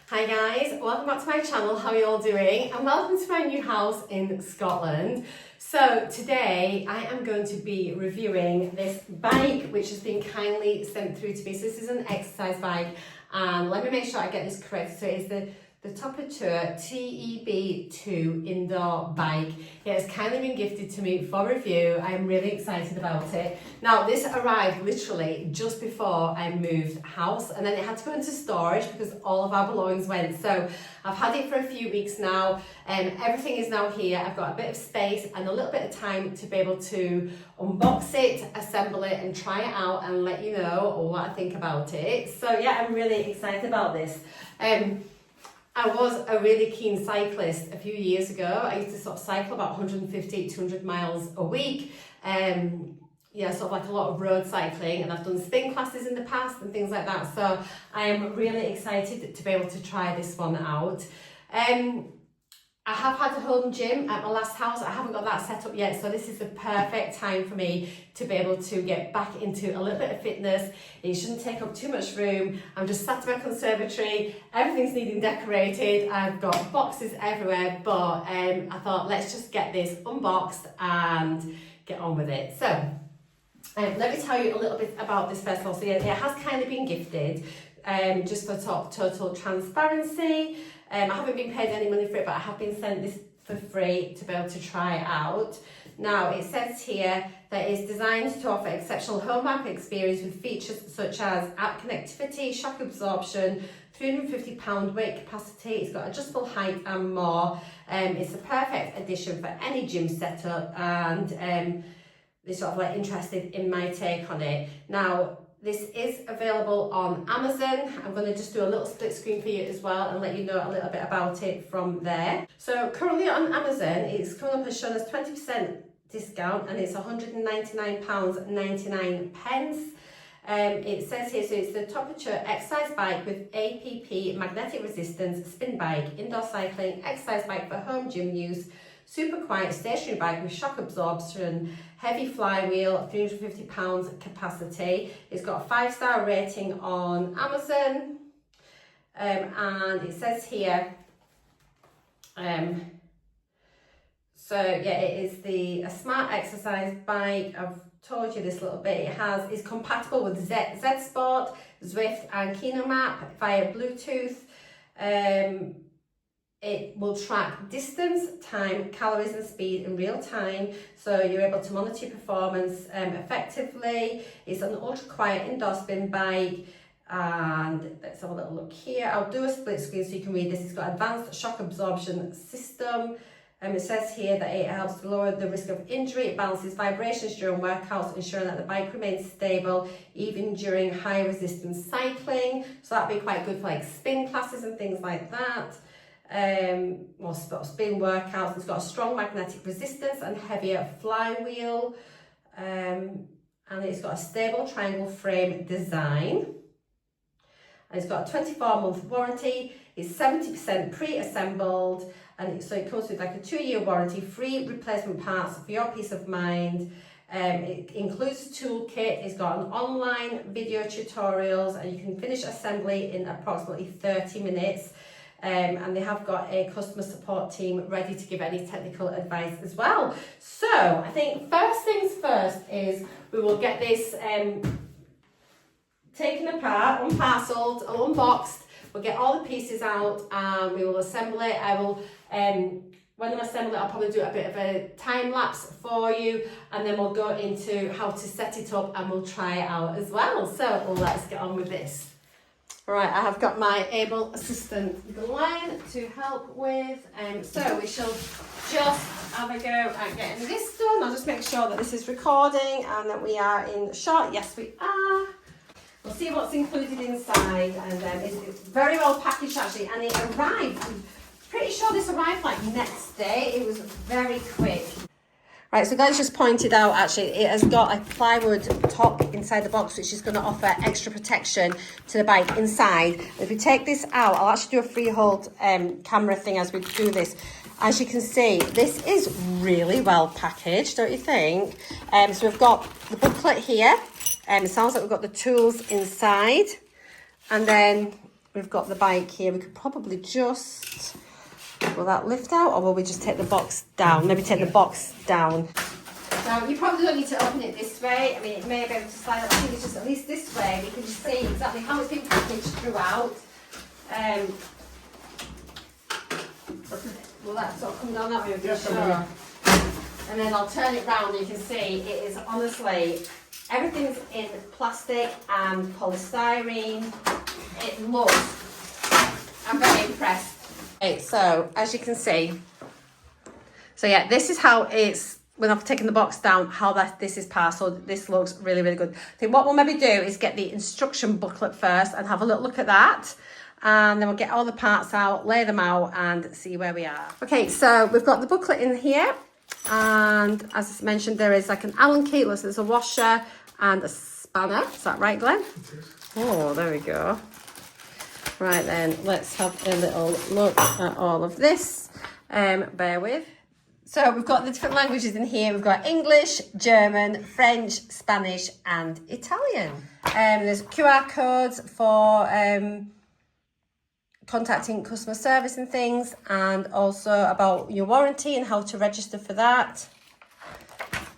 Hi guys, welcome back to my channel. How are you all doing? And welcome to my new house in Scotland. So today I am going to be reviewing this bike which has been kindly sent through to me. So this is an exercise bike, and let me make sure I get this correct. So it's the Toputure TEB2 indoor bike. It has kindly been gifted to me for review. I'm really excited about it. Now this arrived literally just before I moved house, and then it had to go into storage because all of our belongings went. So I've had it for a few weeks now, and everything is now here. I've got a bit of space and a little bit of time to be able to unbox it, assemble it and try it out and let you know what I think about it. So yeah, I'm really excited about this. I was a really keen cyclist a few years ago. I used to sort of cycle about 150, 200 miles a week. Yeah, sort of like a lot of road cycling, and I've done spin classes in the past and things like that. So I am really excited to be able to try this one out. I have had a home gym at my last house. I haven't got that set up yet, so this is the perfect time for me to be able to get back into a little bit of fitness. It shouldn't take up too much room. I'm just sat in my conservatory, everything's needing decorated, I've got boxes everywhere, but I thought let's just get this unboxed and get on with it. So let me tell you a little bit about this first of all. So yeah, it has kind of been gifted, just for total transparency. I haven't been paid any money for it, but I have been sent this for free to be able to try it out. Now it says here that it's designed to offer exceptional home bike experience with features such as app connectivity, shock absorption, 350-pound weight capacity, it's got adjustable height and more. It's a perfect addition for any gym setup, and they're sort of like interested in my take on it. Now, this is available on Amazon. I'm going to just do a little split screen for you as well and let you know a little bit about it from there. So currently on Amazon, it's coming up as shown as 20% discount, and it's £199.99. It says here, so it's the Toputure Exercise Bike with APP magnetic resistance spin bike, indoor cycling, exercise bike for home gym use, super quiet stationary bike with shock absorption, heavy flywheel, 350 pounds capacity. It's got a 5-star rating on Amazon, and it says here, so yeah, it is a smart exercise bike. I've told you this a little bit. It's compatible with Z Sport, Zwift and KinoMap via Bluetooth. It will track distance, time, calories and speed in real time, so you're able to monitor your performance effectively. It's an ultra quiet indoor spin bike, and let's have a little look here. I'll do a split screen so you can read this. It's got advanced shock absorption system. It says here that it helps to lower the risk of injury. It balances vibrations during workouts, ensuring that the bike remains stable even during high resistance cycling. So that'd be quite good for like spin classes and things like that. Or spin workouts. It's got a strong magnetic resistance and heavier flywheel, and it's got a stable triangle frame design, and it's got a 24-month warranty. It's 70% pre-assembled, and so it comes with like a 2-year warranty, free replacement parts for your peace of mind. It includes a toolkit. It's got an online video tutorials, and you can finish assembly in approximately 30 minutes. And they have got a customer support team ready to give any technical advice as well. So I think first things first is we will get this taken apart, unparcelled, unboxed. We'll get all the pieces out and we will assemble it. I will, when I assemble it, I'll probably do a bit of a time lapse for you, and then we'll go into how to set it up and we'll try it out as well. So let's get on with this. Right, I have got my able assistant Glenn to help with, so we shall just have a go at getting this done. I'll just make sure that this is recording and that we are in shot. Yes, we are. We'll see what's included inside, and it's very well packaged actually, and it arrived, I'm pretty sure this arrived like next day. It was very quick. Right, so Glenn's just pointed out actually it has got a plywood top inside the box, which is going to offer extra protection to the bike inside. If we take this out, I'll actually do a freehold camera thing as we do this. As you can see, this is really well packaged, don't you think? So we've got the booklet here. It sounds like we've got the tools inside. And then we've got the bike here. We could probably just, will that lift out, or will we just take the box down? Maybe take the box down. Now, you probably don't need to open it this way. I mean, it may be able to slide up. I think it's just at least this way. We can just see exactly how it's been packaged throughout. Will that sort of come down that way? Yes, sure. And then I'll turn it round and you can see it is honestly, everything's in plastic and polystyrene. It looks, I'm very impressed. Okay, so as you can see, so yeah, this is how it's, when I've taken the box down, how this is passed. So this looks really, really good. I think what we'll maybe do is get the instruction booklet first and have a little look at that. And then we'll get all the parts out, lay them out and see where we are. Okay, so we've got the booklet in here. And as I mentioned, there is like an Allen key. Looks like there's a washer and a spanner. Is that right, Glenn? Oh, there we go. Right then, let's have a little look at all of this. Bear with. So we've got the different languages in here. We've got English, German, French, Spanish and Italian. There's QR codes for contacting customer service and things, and also about your warranty and how to register for that.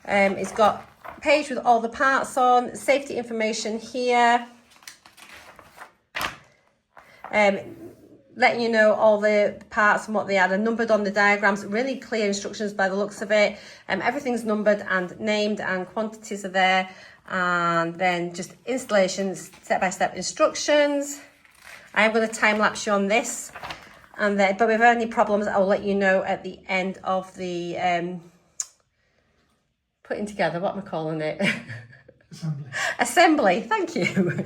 It's got a page with all the parts on, safety information here, letting you know all the parts and what they are. They're numbered on the diagrams, really clear instructions by the looks of it. Everything's numbered and named and quantities are there, and then just installations, step-by-step instructions. I am going to time lapse you on this, and then, but if there are any problems, I'll let you know at the end of the putting together. What am I calling it? Assembly. Thank you.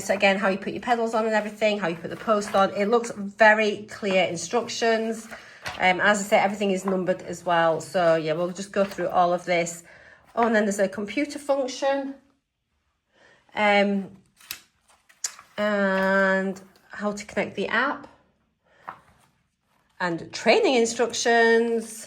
So again, how you put your pedals on and everything, how you put the post on. It looks very clear instructions. As I say, everything is numbered as well. So yeah, we'll just go through all of this. Oh, and then there's a computer function. And how to connect the app and training instructions,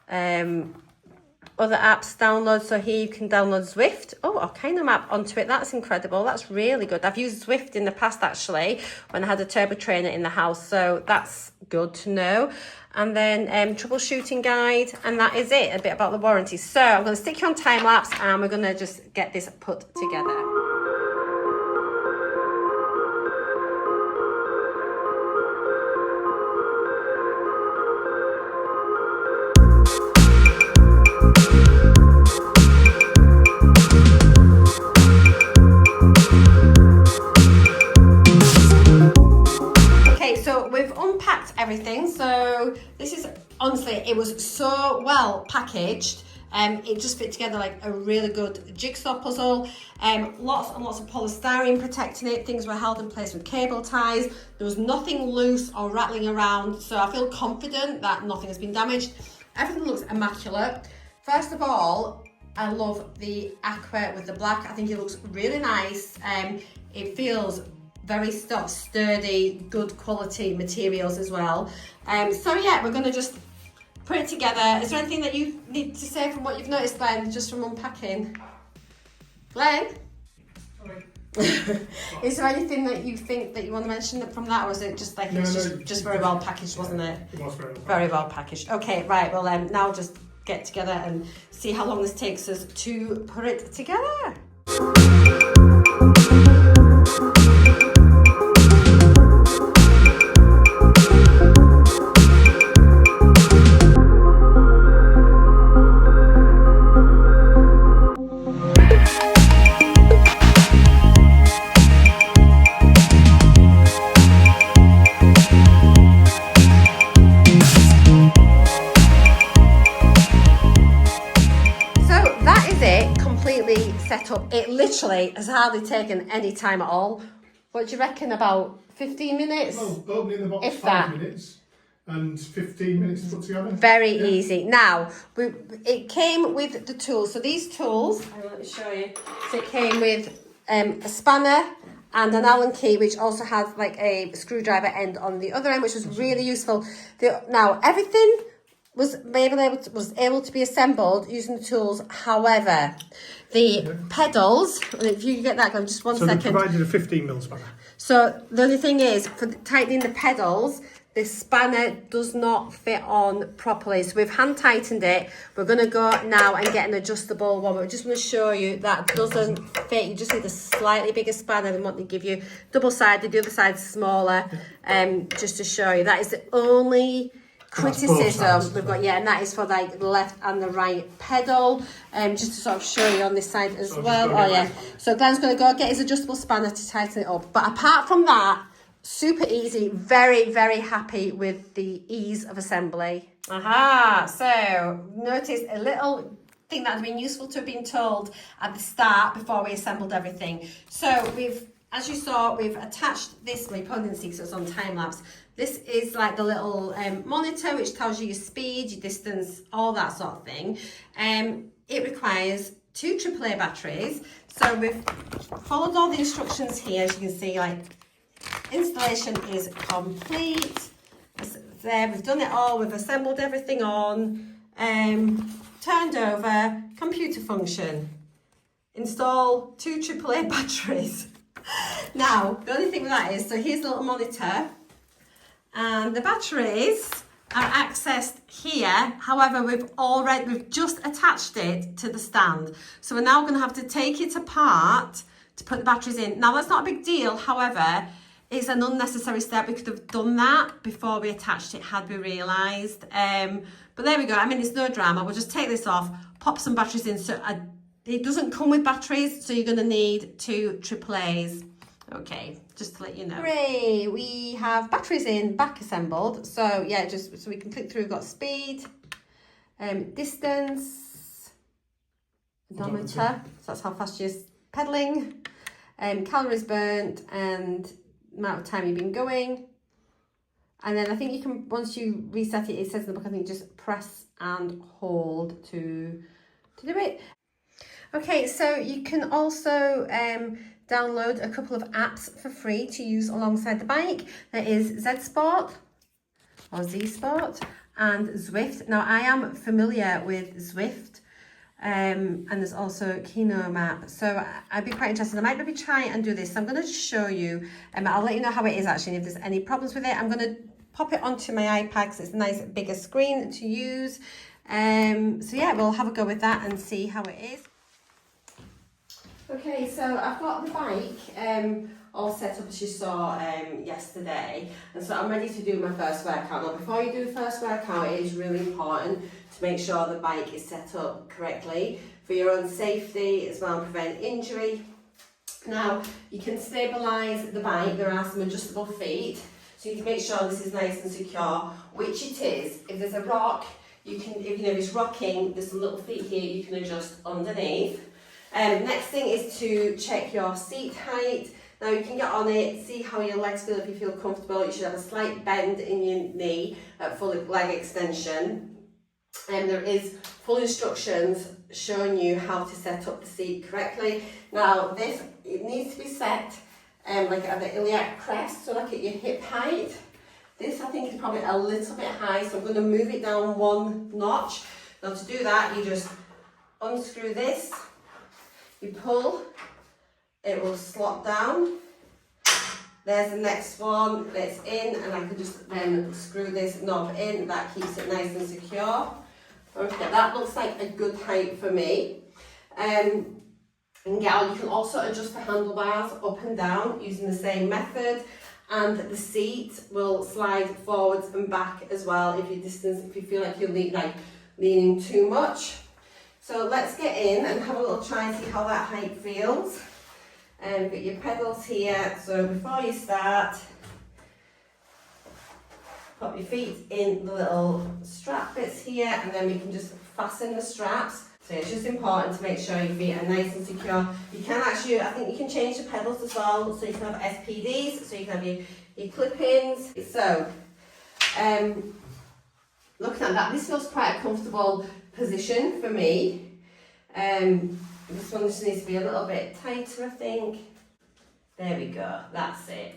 other apps download. So here you can download Zwift. Oh, a kind of map onto it. That's incredible. That's really good. I've used Zwift in the past actually when I had a turbo trainer in the house, so that's good to know. And then troubleshooting guide, and that is it, a bit about the warranty. So I'm going to stick you on time lapse and we're going to just get this put together. Everything. So this is honestly, it was so well packaged. It just fit together like a really good jigsaw puzzle. Lots and lots of polystyrene protecting it. Things were held in place with cable ties. There was nothing loose or rattling around, so I feel confident that nothing has been damaged. Everything looks immaculate. First of all, I love the aqua with the black. I think it looks really nice. It feels very sturdy, good quality materials as well. So yeah, we're gonna just put it together. Is there anything that you need to say from what you've noticed, Glenn, just from unpacking? Glenn? Sorry. Is there anything that you think that you want to mention from that, or is it just like just very well packaged, wasn't it? It was very well packaged. Okay, right, well now just get together and see how long this takes us to put it together. Set up. It literally has hardly taken any time at all. What do you reckon, about 15 minutes? Well, opening the box, 5 minutes and 15 minutes to put together. Very easy. Now, it came with the tools. So these tools, let me show you. So it came with a spanner and an Allen key, which also has like a screwdriver end on the other end, which was really useful. Now, everything was able to be assembled using the tools. However, the pedals, if you get that going, just one second. So they provided a 15mm spanner. So the only thing is, for tightening the pedals, this spanner does not fit on properly. So we've hand tightened it. We're going to go now and get an adjustable one. But I just want to show you that doesn't fit. You just need a slightly bigger spanner than what they give you. Double-sided, the other side's smaller. Just to show you. That is the only criticism we've got. Yeah, and that is for like the left and the right pedal. Just to sort of show you on this side as well. Oh yeah. So Glenn's going to go get his adjustable spanner to tighten it up. But apart from that, super easy, very, very happy with the ease of assembly. Aha, so notice a little thing that has been useful to have been told at the start before we assembled everything. So as you saw, we've attached this, my opponent didn't see because it was on time lapse. This is like the little monitor which tells you your speed, your distance, all that sort of thing. It requires 2 AAA batteries. So we've followed all the instructions here, as you can see, like installation is complete. There, we've done it all. We've assembled everything on. Turned over. Computer function. Install 2 AAA batteries. Now, the only thing with that is, so here's the little monitor, and the batteries are accessed here. However, we've just attached it to the stand. So we're now going to have to take it apart to put the batteries in. Now, that's not a big deal. However, it's an unnecessary step. We could have done that before we attached it, had we realised. But there we go. I mean, it's no drama. We'll just take this off, pop some batteries in. So it doesn't come with batteries, so you're going to need 2 AAAs. Okay, just to let you know. Hooray! We have batteries in, back assembled. So yeah, just so we can click through. We've got speed, distance, odometer. So that's how fast you're pedaling. Calories burnt and amount of time you've been going. And then I think you can, once you reset it, it says in the book, I think just press and hold to do it. Okay, so you can also download a couple of apps for free to use alongside the bike. There is Z Sport or Z Sport and Zwift. Now I am familiar with Zwift. And there's also Kino map, so I'd be quite interested. I might maybe try and do this. So I'm going to show you, I'll let you know how it is actually, and if there's any problems with it. I'm going to pop it onto my iPad because it's a nice bigger screen to use. So yeah, we'll have a go with that and see how it is. Okay, so I've got the bike all set up as you saw yesterday, and so I'm ready to do my first workout. Now before you do the first workout, it is really important to make sure the bike is set up correctly for your own safety as well and prevent injury. Now you can stabilise the bike. There are some adjustable feet, so you need to make sure this is nice and secure, which it is. If there's a rock, you can, if it's rocking, there's some little feet here you can adjust underneath. Next thing is to check your seat height. Now you can get on it, see how your legs feel. If you feel comfortable, you should have a slight bend in your knee at full leg extension. And there is full instructions showing you how to set up the seat correctly. Now this, it needs to be set like at the iliac crest, so like at your hip height. This I think is probably a little bit high, so I'm going to move it down 1 notch. Now to do that, you just unscrew this, you pull, it will slot down. There's the next one that's in, and I can just then screw this knob in. That keeps it nice and secure. Okay, that looks like a good height for me. And yeah, you can also adjust the handlebars up and down using the same method, and the seat will slide forwards and back as well if you feel like you're leaning too much. So let's get in and have a little try and see how that height feels. Got your pedals here, so before you start, pop your feet in the little strap bits here, and then we can just fasten the straps. So it's just important to make sure your feet are nice and secure. You can actually, I think you can change the pedals as well, so you can have SPDs, so you can have your clip-ins. So, looking at that, this feels quite a comfortable position for me. This one just needs to be a little bit tighter, I think. There we go, that's it.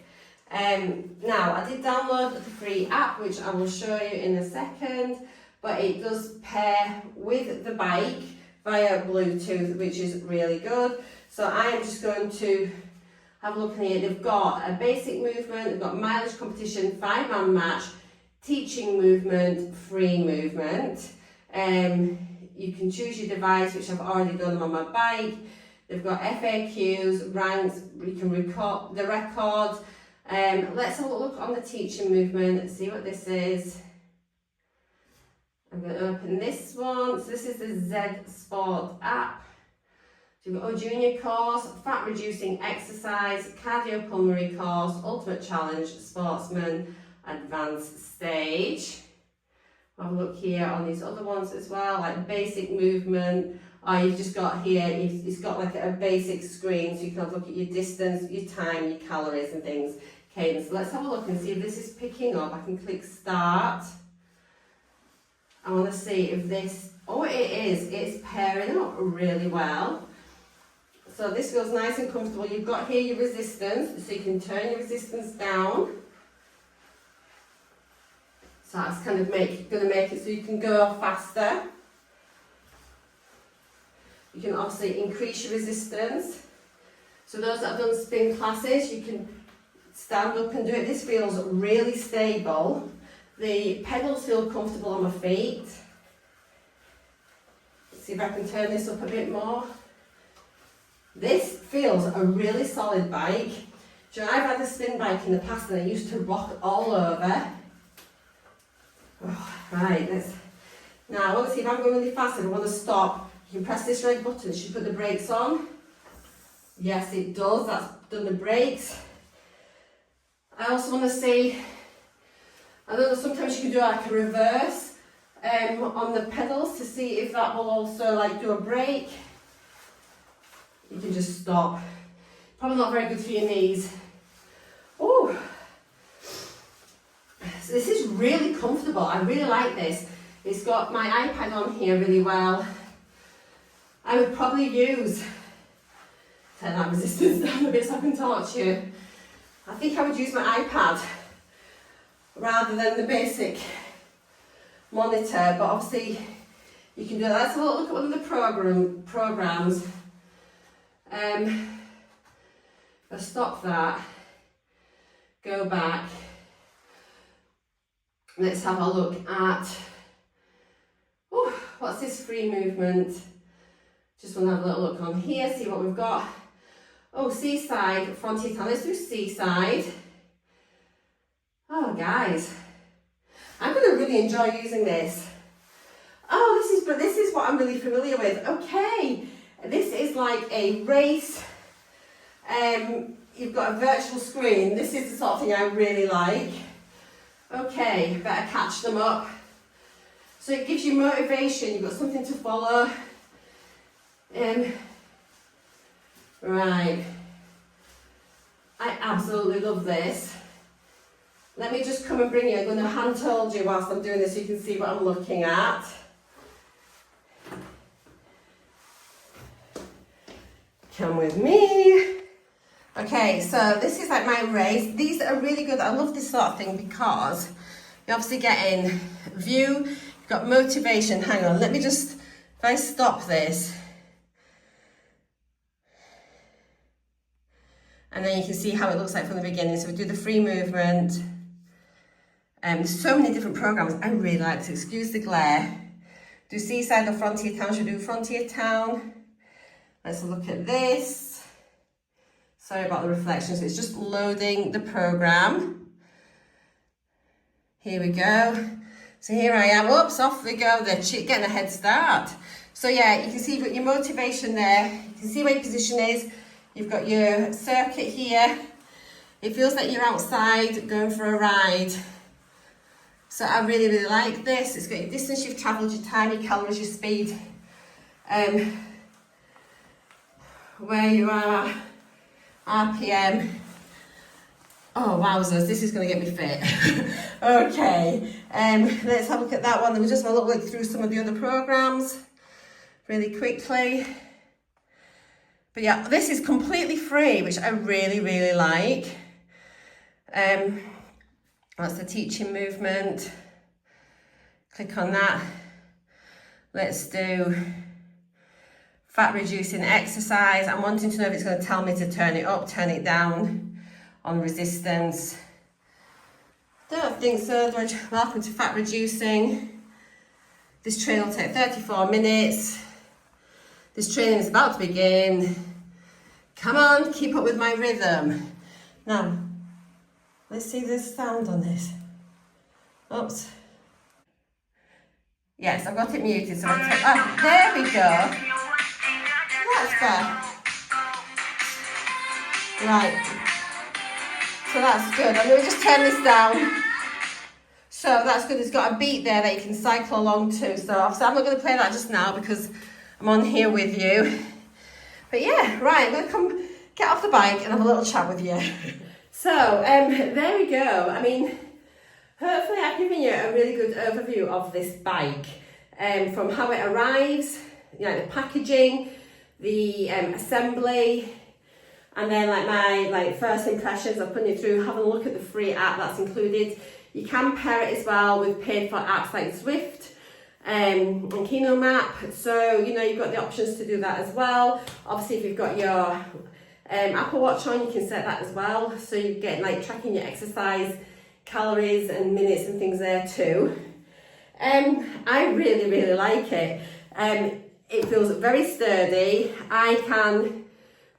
Now, I did download the free app, which I will show you in a second, but it does pair with the bike via Bluetooth, which is really good. So I am just going to have a look in here. They've got a basic movement, they've got mileage competition, 5-man match, teaching movement, free movement. You can choose your device, which I've already done on my bike. They've got FAQs, ranks, you can record the record. Let's have a look on the teaching movement and see what this is. I'm going to open this one. So this is the Z Sport app. So you've got a junior course, fat reducing exercise, cardiopulmonary course, ultimate challenge, sportsman, advanced stage. Have a look here on these other ones as well, like basic movement. You've just got here, it's got like a basic screen, so you can have a look at your distance, your time, your calories and things, cadence. So let's have a look and see if this is picking up. I can click start. I want to see if this, oh it is, it's pairing up really well. So this feels nice and comfortable. You've got here your resistance, so you can turn your resistance down. So that's kind of going to make it so you can go faster. You can obviously increase your resistance. So those that have done spin classes, you can stand up and do it. This feels really stable. The pedals feel comfortable on my feet. Let's see if I can turn this up a bit more. This feels a really solid bike. Do you know, I've had a spin bike in the past and I used to rock all over. Oh, right, now I want to see if I'm going really fast. If I want to stop, you can press this red button. Should put the brakes on. Yes, it does. That's done the brakes. I also want to see, I know that sometimes you can do like a reverse on the pedals to see if that will also like do a brake. You can just stop. Probably not very good for your knees. Oh. So this is really comfortable. I really like this. It's got my iPad on here really well. I would probably use, turn that resistance down a bit so I can talk to you. I think I would use my iPad rather than the basic monitor, but obviously you can do that. Let's have a look at one of the programs. I'll stop that, go back. Let's have a look at, what's this free movement? Just want to have a little look on here, see what we've got. Oh, seaside, frontier town. Let's do seaside. Oh, guys, I'm going to really enjoy using this. Oh, this is what I'm really familiar with. Okay, this is like a race. You've got a virtual screen. This is the sort of thing I really like. Okay, better catch them up. So it gives you motivation, you've got something to follow. Right. I absolutely love this. Let me just come and bring you, I'm going to hand hold you whilst I'm doing this so you can see what I'm looking at. Come with me. Okay, so this is like my race. These are really good. I love this sort of thing because you're obviously getting view, you've got motivation. Hang on, let me just, if I stop this, and then you can see how it looks like from the beginning. So we do the free movement. So many different programs. I really like to, excuse the glare. Do seaside or frontier town. Should we do frontier town? Let's look at this. Sorry about the reflection. So it's just loading the program. Here we go. So here I am. Oops, off we go. They're getting a head start. So yeah, you can see you've got your motivation there. You can see where your position is. You've got your circuit here. It feels like you're outside going for a ride. So I really, really like this. It's got your distance you've travelled, your time, your calories, your speed, where you are, RPM. Oh, wowzers, this is going to get me fit. Okay, let's have a look at that one. Then we'll just have a look through some of the other programs really quickly. But yeah, this is completely free, which I really, really like. That's the teaching movement. Click on that. Let's do fat reducing exercise. I'm wanting to know if it's going to tell me to turn it up, turn it down on resistance. Don't think so. Welcome to fat reducing. This training will take 34 minutes. This training is about to begin. Come on, keep up with my rhythm. Now, let's see the sound on this. Oops. Yes, I've got it muted, so I'll take, oh, there we go. That's fair. Right. So that's good. I'm going to just turn this down. So that's good. It's got a beat there that you can cycle along to. So obviously I'm not going to play that just now because I'm on here with you. But yeah, right, I'm going to come get off the bike and have a little chat with you. So there we go. I mean, hopefully I've given you a really good overview of this bike, from how it arrives, you know, the packaging, the assembly, and then my first impressions of putting it through, having a look at the free app that's included. You can pair it as well with paid for apps like Zwift and Kino Map, so you know you've got the options to do that as well. Obviously if you've got your Apple Watch on, you can set that as well, so you get like tracking your exercise calories and minutes and things there too. I really like it. It feels very sturdy. I can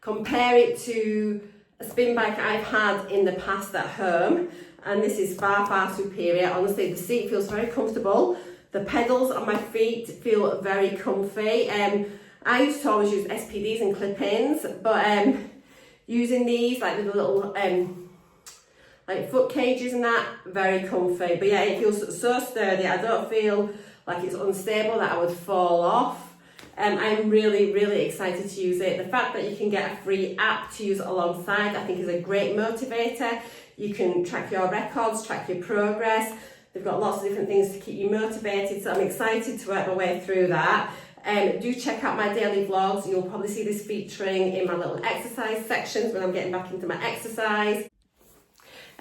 compare it to a spin bike I've had in the past at home, and this is far superior. Honestly, the seat feels very comfortable. The pedals on my feet feel very comfy. I used to always use SPDs and clip-ins, but using these, like the little like foot cages and that, very comfy. But yeah, it feels so sturdy. I don't feel like it's unstable, that I would fall off. I'm really excited to use it. The fact that you can get a free app to use it alongside, I think is a great motivator. You can track your records, track your progress. They've got lots of different things to keep you motivated, so I'm excited to work my way through that. Do check out my daily vlogs. You'll probably see this featuring in my little exercise sections when I'm getting back into my exercise.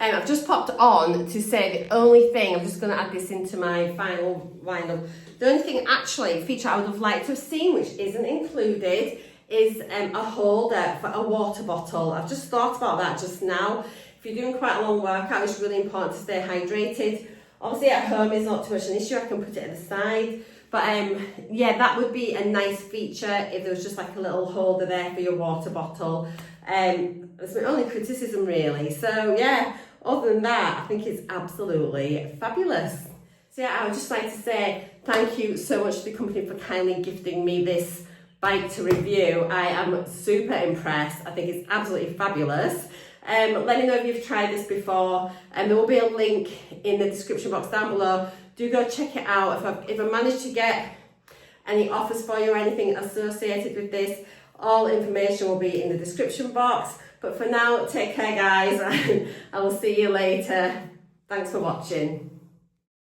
I've just popped on to say the only thing, I'm just going to add this into my final wind-up. The only thing actually, feature I would have liked to have seen, which isn't included, is a holder for a water bottle. I've just thought about that just now. If you're doing quite a long workout, it's really important to stay hydrated. Obviously at home is not too much an issue, I can put it at the side. But yeah, that would be a nice feature if there was just like a little holder there for your water bottle. That's my only criticism really. So yeah, other than that, I think it's absolutely fabulous. So yeah, I would just like to say thank you so much to the company for kindly gifting me this bike to review. I am super impressed. I think it's absolutely fabulous. Let me know if you've tried this before, and there will be a link in the description box down below. Do go check it out. If I manage to get any offers for you or anything associated with this, all information will be in the description box. But for now, take care guys, and I will see you later. Thanks for watching.